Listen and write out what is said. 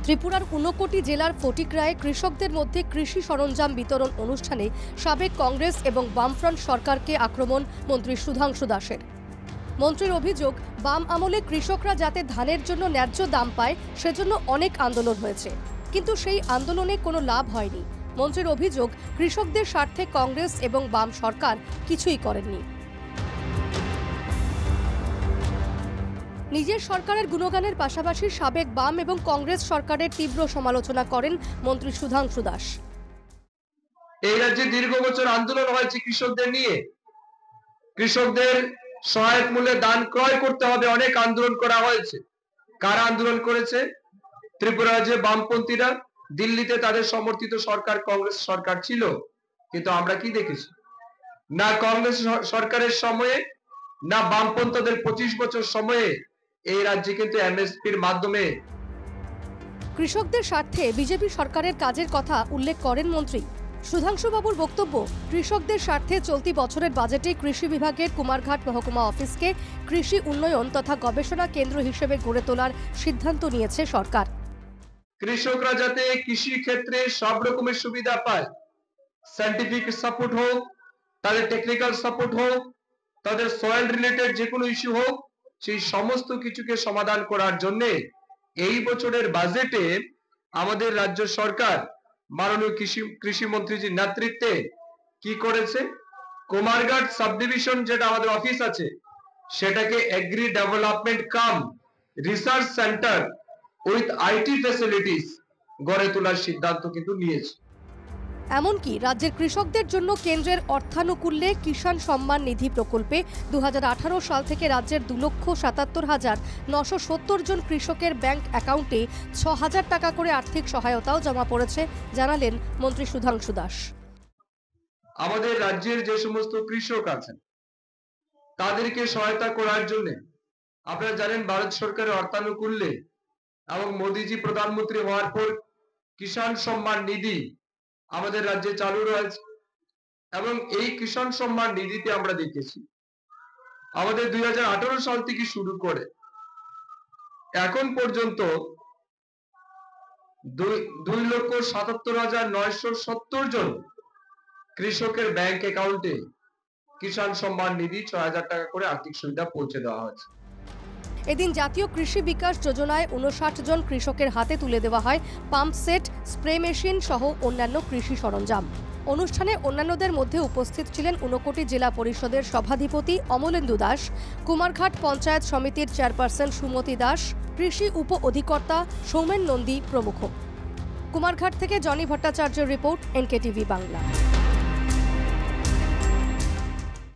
ত্রিপুরার 59 জেলার ফটিকরায়ে কৃষকদের মধ্যে কৃষি সরঞ্জাম বিতরণ অনুষ্ঠানে সাবেক কংগ্রেস এবং বামফ্রন্ট সরকারকে আক্রমণ মন্ত্রী সুধাংশু দাসের। মন্ত্রীর অভিযোগ, বাম আমলে কৃষকরা যাতে ধানের জন্য ন্যায্য দাম পায় সেজন্য অনেক আন্দোলন হয়েছে, কিন্তু সেই আন্দোলনে কোনো লাভ হয়নি। মন্ত্রীর অভিযোগ, কৃষকদের স্বার্থে কংগ্রেস এবং বাম সরকার কিছুই করেননি। নিজের সরকারের গুণগানের পাশাপাশি সাবেক বাম এবং কংগ্রেস সরকারের তীব্র সমালোচনা করেন মন্ত্রী সুধাংশু দাস। এই রাজ্যে দীর্ঘ বছর আন্দোলন হয়েছে কৃষকদের নিয়ে। কৃষকদের সহায়ক মূল্যে ধান ক্রয় করতে হবে, অনেক আন্দোলন করা হয়েছে। কারা আন্দোলন করেছে? ত্রিপুরা রাজ্যে বামপন্থীরা। দিল্লিতে তাদের সমর্থিত সরকার কংগ্রেস সরকার ছিল, কিন্তু আমরা কি দেখেছি? না কংগ্রেস সরকারের সময়ে, না বামপন্থীদের 25 বছর সময়ে এই রাজ্যে কিন্তু এমএসপির মাধ্যমে কৃষকদের স্বার্থে বিজেপি সরকারের কাজের কথা উল্লেখ করেন মন্ত্রী। সুধাংশুবাবুর বক্তব্য, কৃষকদের স্বার্থে চলতি বছরের বাজেটে কৃষি বিভাগের কুমারঘাট মহকুমা অফিসকে কৃষি উন্নয়ন তথা গবেষণা কেন্দ্র হিসেবে গড়ে তোলার সিদ্ধান্ত নিয়েছে সরকার। কৃষকরা যাতে কৃষি ক্ষেত্রে সব রকমের সুবিধা পায়, সায়েন্টিফিক সাপোর্ট হোক, তাদের টেকনিক্যাল সাপোর্ট হোক, তাদের সয়েল রিলেটেড যে কোনো ইস্যু হোক, সেই সমস্ত কিছুকে সমাধান করার জন্য এই বছরের বাজেটে আমাদের রাজ্য সরকার মাননীয় কৃষি মন্ত্রীজির নেতৃত্বে কি করেছে, কুমারঘাট সাব ডিভিশন যেটা আমাদের অফিস আছে সেটাকে agri development cum research centre with IT facilities গড়ে তোলার সিদ্ধান্ত কিন্তু নিয়েছে। এমনকি রাজ্যের কৃষকদের জন্য কেন্দ্রের অর্থানুকূল্যে কিষাণ সম্মান নিধি প্রকল্পে 2018 সাল থেকে রাজ্যের 2,77,970 জন কৃষকের ব্যাংক অ্যাকাউন্টে 6,000 টাকা করে আর্থিক সহায়তাও জমা পড়েছে, জানালেন মন্ত্রী সুধাংশু দাস। আমাদের রাজ্যের যে সমস্ত কৃষক আছেন তাদেরকে সহায়তা করার জন্য আপনারা জানেন ভারত সরকারের অর্থানুকূল্যে এবং মোদীজি প্রধানমন্ত্রী হওয়ার পর কিষাণ সম্মান নিধি আমাদের রাজ্যে চালু রয়েছে। এবং এই কিষাণ সম্মান নিধিতে আমরা দেখেছি আমাদের 2018 সাল থেকে শুরু করে এখন পর্যন্ত 2,77,970 জন কৃষকের ব্যাংক অ্যাকাউন্টে কিষাণ সম্মান নিধি 6,000 টাকা করে আর্থিক সুবিধা পৌঁছে দেওয়া হয়েছে। এদিন জাতীয় কৃষি বিকাশ যোজনায় 59 জন কৃষকের হাতে তুলে দেওয়া হয় পাম্প সেট, স্প্রে মেশিন সহ অন্যান্য কৃষি সরঞ্জাম। অনুষ্ঠানে অন্যান্যদের মধ্যে উপস্থিত ছিলেন 59 জেলা পরিষদের সভাধিপতি অমলেন্দু দাস, কুমারঘাট পঞ্চায়েত সমিতির চেয়ারপারসন সুমতি দাস, কৃষি উপ অধিকর্তা সৌমেন নন্দী প্রমুখ। কুমারঘাট থেকে জনি ভট্টাচার্যের রিপোর্ট, NKTV বাংলা।